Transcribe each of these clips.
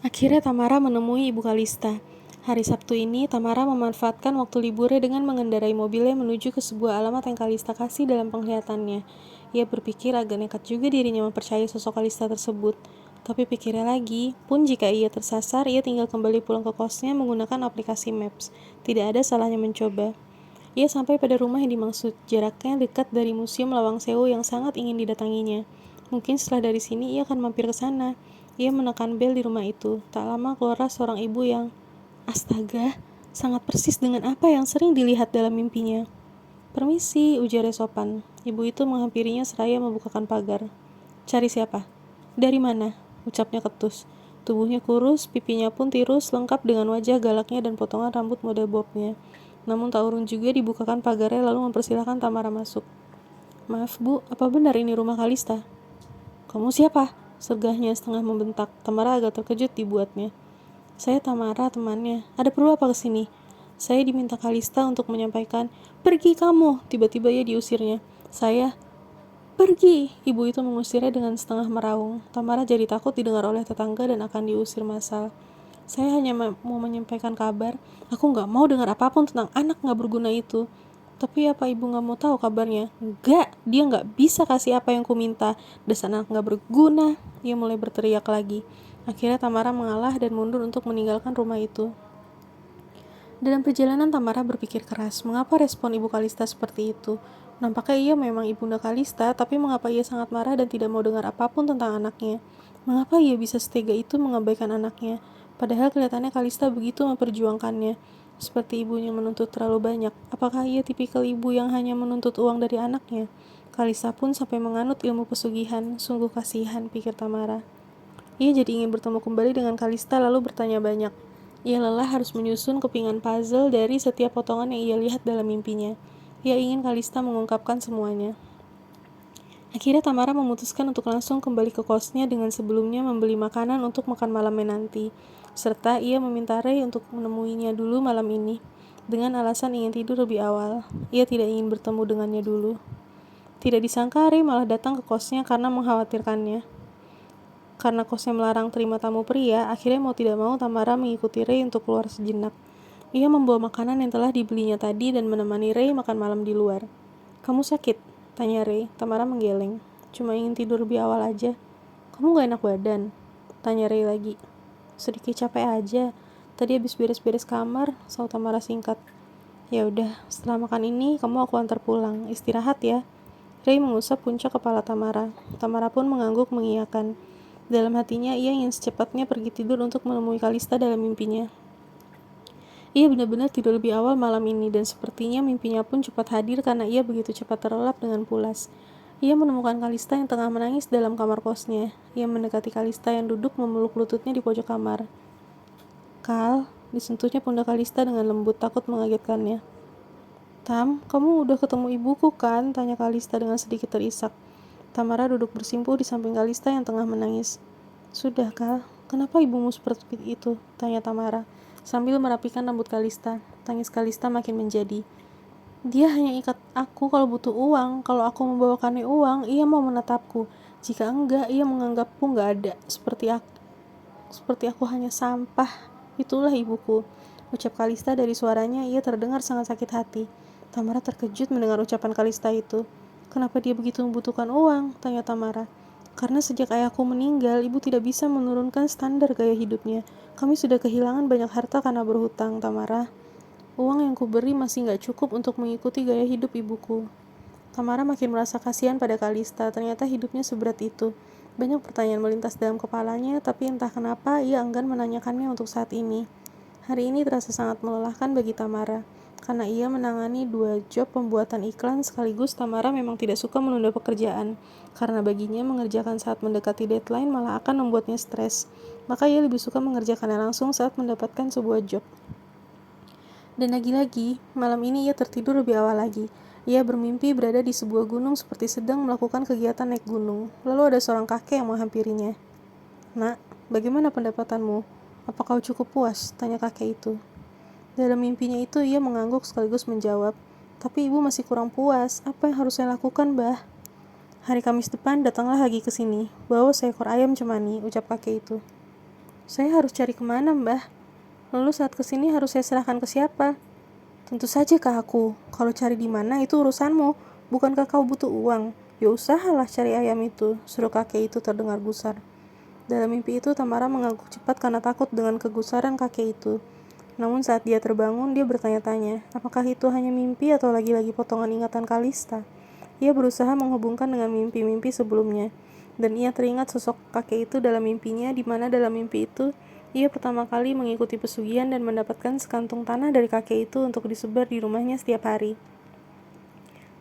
Akhirnya Tamara menemui Ibu Kalista. Hari Sabtu ini, Tamara memanfaatkan waktu liburnya dengan mengendarai mobilnya menuju ke sebuah alamat yang Kalista kasih dalam penglihatannya. Ia berpikir agak nekat juga dirinya mempercayai sosok Kalista tersebut. Tapi pikirnya lagi, pun jika ia tersasar, ia tinggal kembali pulang ke kosnya menggunakan aplikasi Maps. Tidak ada salahnya mencoba. Ia sampai pada rumah yang dimaksud, jaraknya dekat dari Museum Lawang Sewu yang sangat ingin didatanginya. Mungkin setelah dari sini ia akan mampir ke sana. Ia menekan bel di rumah itu. Tak lama keluarlah seorang ibu yang, astaga, sangat persis dengan apa yang sering dilihat dalam mimpinya. Permisi, ujarnya sopan. Ibu itu menghampirinya seraya membukakan pagar. Cari siapa? Dari mana? Ucapnya ketus. Tubuhnya kurus, pipinya pun tirus, lengkap dengan wajah galaknya dan potongan rambut model bobnya. Namun tak urung juga dibukakan pagarnya lalu mempersilahkan Tamara masuk. Maaf bu, apa benar ini rumah Kalista? Kamu siapa? Sergahnya setengah membentak. Tamara agak terkejut dibuatnya. Saya Tamara, temannya. Ada perlu apa kesini? Saya diminta Kalista untuk menyampaikan, pergi kamu. Tiba-tiba ia diusirnya. Saya, pergi. Ibu itu mengusirnya dengan setengah meraung. Tamara jadi takut didengar oleh tetangga dan akan diusir massal. Saya hanya mau menyampaikan kabar. Aku nggak mau dengar apapun tentang anak nggak berguna itu. Tapi apa ibu nggak mau tahu kabarnya? Enggak, dia nggak bisa kasih apa yang ku minta. Dasar anak nggak berguna. Ia mulai berteriak lagi. Akhirnya Tamara mengalah dan mundur untuk meninggalkan rumah itu. Dalam perjalanan Tamara berpikir keras, mengapa respon Ibu Kalista seperti itu? Nampaknya ia memang ibunda Kalista, tapi mengapa ia sangat marah dan tidak mau dengar apapun tentang anaknya? Mengapa ia bisa setega itu mengabaikan anaknya? Padahal kelihatannya Kalista begitu memperjuangkannya. Seperti ibunya menuntut terlalu banyak. Apakah ia tipikal ibu yang hanya menuntut uang dari anaknya? Kalista pun sampai menganut ilmu pesugihan. Sungguh kasihan, pikir Tamara. Ia jadi ingin bertemu kembali dengan Kalista lalu bertanya banyak. Ia lelah harus menyusun kepingan puzzle dari setiap potongan yang ia lihat dalam mimpinya. Ia ingin Kalista mengungkapkan semuanya. Akhirnya Tamara memutuskan untuk langsung kembali ke kosnya dengan sebelumnya membeli makanan untuk makan malamnya nanti. Serta ia meminta Ray untuk menemuinya dulu malam ini. Dengan alasan ingin tidur lebih awal. Ia tidak ingin bertemu dengannya dulu. Tidak disangka Ray malah datang ke kosnya karena mengkhawatirkannya. Karena kosnya melarang terima tamu pria, akhirnya mau tidak mau Tamara mengikuti Ray untuk keluar sejenak. Ia membawa makanan yang telah dibelinya tadi dan menemani Ray makan malam di luar. Kamu sakit? Tanya Ray. Tamara menggeleng. Cuma ingin tidur lebih awal aja. Kamu gak enak badan? Tanya Ray lagi. Sedikit capek aja. Tadi habis beres-beres kamar, saut Tamara singkat. Ya udah, setelah makan ini kamu aku antar pulang. Istirahat ya. Ray mengusap puncak kepala Tamara. Tamara pun mengangguk mengiyakan. Dalam hatinya, ia ingin secepatnya pergi tidur untuk menemui Kalista dalam mimpinya. Ia benar-benar tidur lebih awal malam ini dan sepertinya mimpinya pun cepat hadir karena ia begitu cepat terlelap dengan pulas. Ia menemukan Kalista yang tengah menangis dalam kamar kosnya. Ia mendekati Kalista yang duduk memeluk lututnya di pojok kamar. Kal, disentuhnya pundak Kalista dengan lembut takut mengagetkannya. Tam, kamu udah ketemu ibuku kan? Tanya Kalista dengan sedikit terisak. Tamara duduk bersimpuh di samping Kalista yang tengah menangis. Sudah, Kal. Kenapa ibumu seperti itu? Tanya Tamara, sambil merapikan rambut Kalista. Tangis Kalista makin menjadi. Dia hanya ikat aku kalau butuh uang. Kalau aku membawakannya uang, ia mau menatapku. Jika enggak, ia menganggapku enggak ada. Seperti aku hanya sampah. Itulah ibuku. Ucap Kalista dari suaranya, ia terdengar sangat sakit hati. Tamara terkejut mendengar ucapan Kalista itu. Kenapa dia begitu membutuhkan uang? Tanya Tamara. Karena sejak ayahku meninggal, ibu tidak bisa menurunkan standar gaya hidupnya. Kami sudah kehilangan banyak harta karena berhutang, Tamara. Uang yang kuberi masih gak cukup untuk mengikuti gaya hidup ibuku. Tamara makin merasa kasihan pada Kalista, ternyata hidupnya seberat itu. Banyak pertanyaan melintas dalam kepalanya, tapi entah kenapa ia enggan menanyakannya untuk saat ini. Hari ini terasa sangat melelahkan bagi Tamara. Karena ia menangani 2 job pembuatan iklan sekaligus, Tamara memang tidak suka menunda pekerjaan. Karena baginya mengerjakan saat mendekati deadline malah akan membuatnya stres. Maka ia lebih suka mengerjakannya langsung saat mendapatkan sebuah job. Dan lagi-lagi, malam ini ia tertidur lebih awal lagi. Ia bermimpi berada di sebuah gunung seperti sedang melakukan kegiatan naik gunung. Lalu ada seorang kakek yang menghampirinya. Nak, bagaimana pendapatanmu? Apa kau cukup puas? Tanya kakek itu. Dalam mimpinya itu ia mengangguk sekaligus menjawab. Tapi ibu masih kurang puas. Apa yang harus saya lakukan, Bah? Hari Kamis depan datanglah lagi ke sini. Bawa seekor ayam cemani, ucap kakek itu. Saya harus cari kemana, Mbah? Lalu saat kesini harus saya serahkan ke siapa? Tentu saja ke aku. Kalau cari di mana itu urusanmu. Bukankah kau butuh uang? Ya usahalah cari ayam itu, suruh kakek itu terdengar gusar. Dalam mimpi itu, Tamara mengangguk cepat karena takut dengan kegusaran kakek itu. Namun saat dia terbangun, dia bertanya-tanya, apakah itu hanya mimpi atau lagi-lagi potongan ingatan Kalista? Ia berusaha menghubungkan dengan mimpi-mimpi sebelumnya, dan ia teringat sosok kakek itu dalam mimpinya, di mana dalam mimpi itu, ia pertama kali mengikuti pesugihan dan mendapatkan sekantung tanah dari kakek itu untuk disebar di rumahnya setiap hari.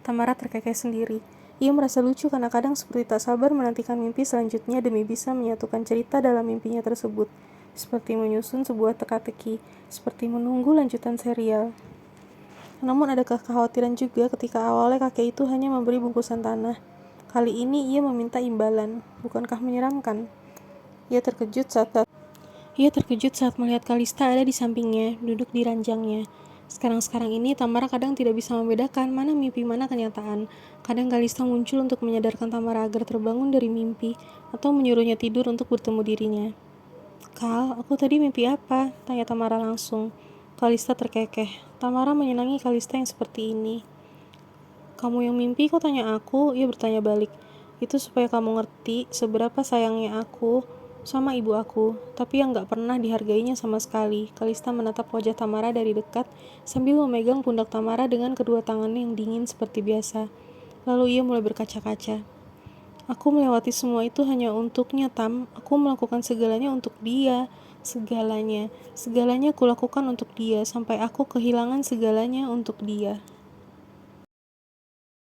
Tamara terkekeh sendiri. Ia merasa lucu karena kadang seperti tak sabar menantikan mimpi selanjutnya demi bisa menyatukan cerita dalam mimpinya tersebut. Seperti menyusun sebuah teka-teki, seperti menunggu lanjutan serial. Namun ada kekhawatiran juga ketika awalnya kakek itu hanya memberi bungkusan tanah. Kali ini ia meminta imbalan. Bukankah menyeramkan? Ia terkejut saat melihat Kalista ada di sampingnya, duduk di ranjangnya. Sekarang ini Tamara kadang tidak bisa membedakan mana mimpi mana kenyataan. Kadang Kalista muncul untuk menyadarkan Tamara agar terbangun dari mimpi atau menyuruhnya tidur untuk bertemu dirinya. Kal, aku tadi mimpi apa? Tanya Tamara langsung. Kalista terkekeh. Tamara menyenangi Kalista yang seperti ini. Kamu yang mimpi kok tanya aku? Ia bertanya balik. Itu supaya kamu ngerti seberapa sayangnya aku sama ibu aku, tapi yang gak pernah dihargainya sama sekali. Kalista menatap wajah Tamara dari dekat sambil memegang pundak Tamara dengan kedua tangannya yang dingin seperti biasa. Lalu ia mulai berkaca-kaca. Aku melewati semua itu hanya untuknya, Tam. Aku melakukan segalanya untuk dia. Segalanya kulakukan untuk dia, sampai aku kehilangan segalanya untuk dia.